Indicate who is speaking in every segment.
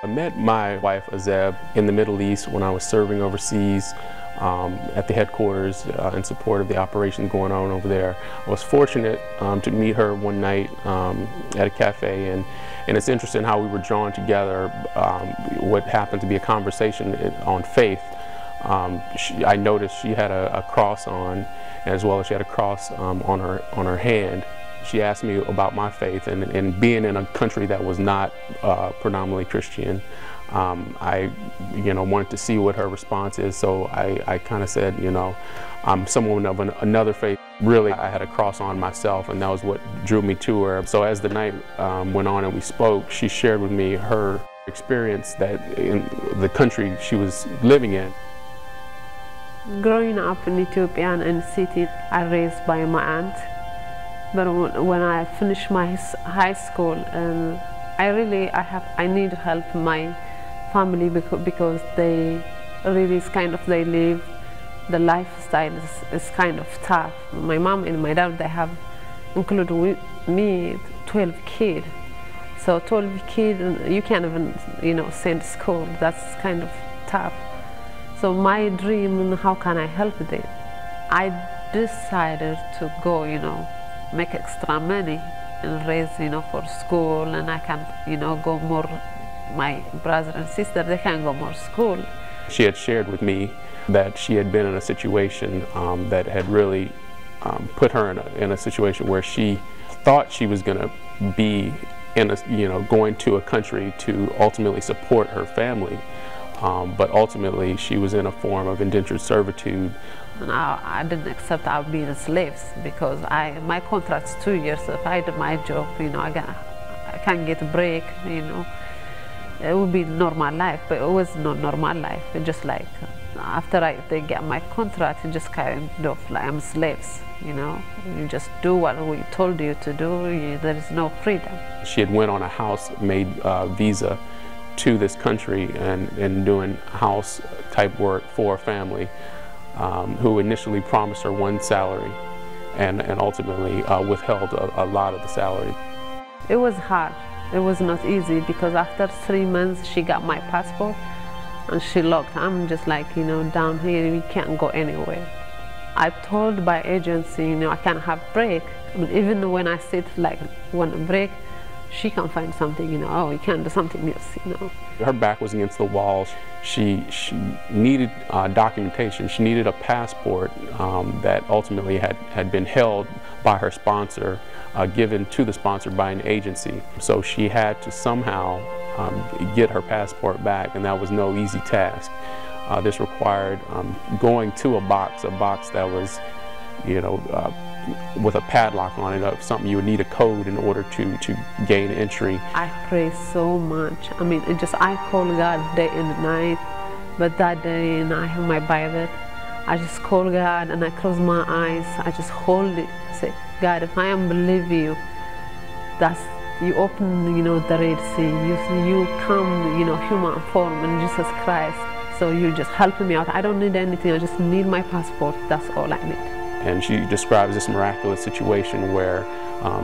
Speaker 1: I met my wife Azeb in the Middle East when I was serving overseas at the headquarters in support of the operations going on over there. I was fortunate to meet her one night at a cafe, and it's interesting how we were drawn together. What happened to be a conversation on faith. I noticed she had a cross on, as well as she had a cross on her hand. She asked me about my faith, and being in a country that was not predominantly Christian, I wanted to see what her response is. So I kind of said, I'm someone of another faith. Really, I had a cross on myself, and that was what drew me to her. So as the night went on and we spoke, she shared with me her experience that in the country she was living in.
Speaker 2: Growing up in Ethiopia and in city, I raised by my aunt. But when I finished my high school, I need help my family because they really they live, the lifestyle is kind of tough. My mom and my dad, they have, including me, 12 kids. So 12 kids, you can't even send to school. That's kind of tough. So my dream, how can I help them? I decided to go, make extra money and raise, for school, and I can, go more. My brother and sister, they can go more school.
Speaker 1: She had shared with me that she had been in a situation that had really put her in a situation where she thought she was going to be in going to a country to ultimately support her family. But ultimately, she was in a form of indentured servitude.
Speaker 2: I didn't accept I'll be slaves because my contract's 2 years. If I do my job, I can't get a break. It would be normal life, but it was not normal life. It just like after they get my contract, it just kind of like I'm slaves. You just do what we told you to do. There is no freedom.
Speaker 1: She had went on a house-made visa to this country and doing house type work for a family who initially promised her one salary and ultimately withheld a lot of the salary.
Speaker 2: It was hard. It was not easy because after 3 months she got my passport and she locked. I'm just like, down here, we can't go anywhere. I told by agency, I can't have break. I mean, even when I sit like want a break, she can find something, oh, you can't do something else, Her back was against the wall. She needed documentation. She needed a passport that ultimately had been held by her sponsor, given to the sponsor by an agency. So she had to somehow get her passport back, and that was no easy task. This required going to a box that was, with a padlock on it, something you would need a code in order to gain entry. I pray so much. I mean, I call God day and night, but that day, and I have my Bible, I just call God and I close my eyes. I just hold it. I say, God, if I am believe you, you open, the Red Sea. You come, human form in Jesus Christ. So you just help me out. I don't need anything. I just need my passport. That's all I need.
Speaker 1: And she describes this miraculous situation where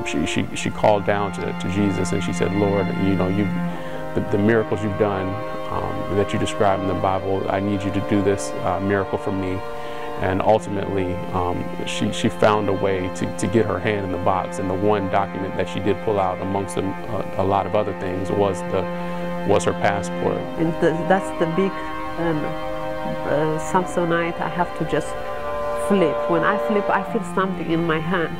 Speaker 1: she called down to Jesus and she said, Lord, the miracles you've done that you describe in the Bible, I need you to do this miracle for me. And ultimately, she found a way to get her hand in the box. And the one document that she did pull out amongst a lot of other things was her passport.
Speaker 2: And that's the big Samsonite. I have to just flip. When I flip, I feel something in my hand.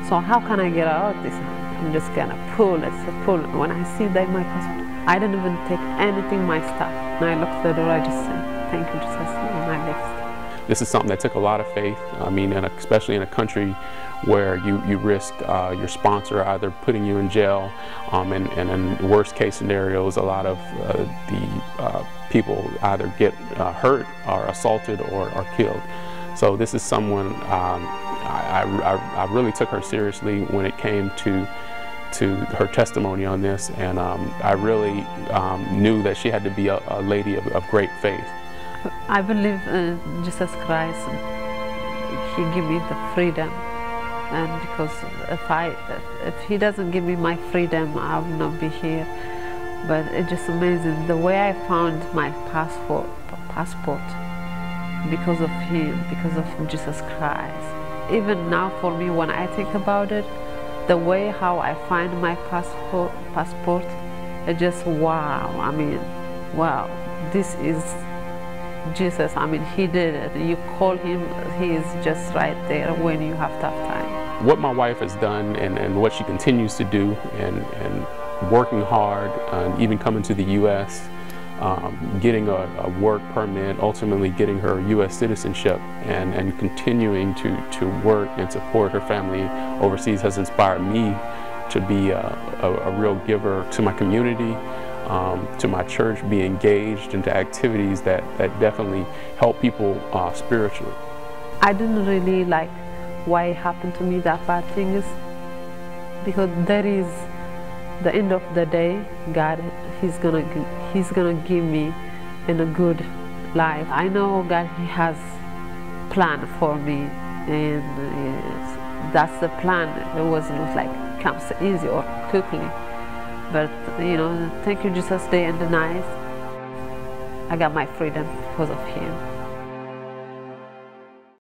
Speaker 2: So how can I get out this hand? I'm just gonna pull it, pull. When I see that my passport, I didn't even take anything, my stuff. And I locked the door, I just said, thank you, Jesus, and I left.
Speaker 1: This is something that took a lot of faith. I mean, especially in a country where you risk your sponsor either putting you in jail, and in worst case scenarios, a lot of the people either get hurt or assaulted or killed. So this is someone, I really took her seriously when it came to her testimony on this, and I really knew that she had to be a lady of great faith.
Speaker 2: I believe in Jesus Christ. He gave me the freedom, and because if He doesn't give me my freedom, I will not be here. But it's just amazing the way I found my passport because of him, because of Jesus Christ. Even now for me, when I think about it, the way how I find my passport, it's just wow. I mean, wow, this is Jesus. I mean, he did it. You call him, he is just right there when you have tough time.
Speaker 1: What my wife has done and what she continues to do and working hard, and even coming to the U.S., getting a work permit, ultimately getting her U.S. citizenship, and continuing to work and support her family overseas has inspired me to be a real giver to my community, to my church, be engaged into activities that definitely help people spiritually.
Speaker 2: I didn't really like why it happened to me, that bad things, because there is the end of the day, God, He's gonna give me in a good life. I know God, He has plan for me, and that's the plan. It wasn't like comes easy or quickly, but you know, thank you Jesus, day and the night. I got my freedom because of Him.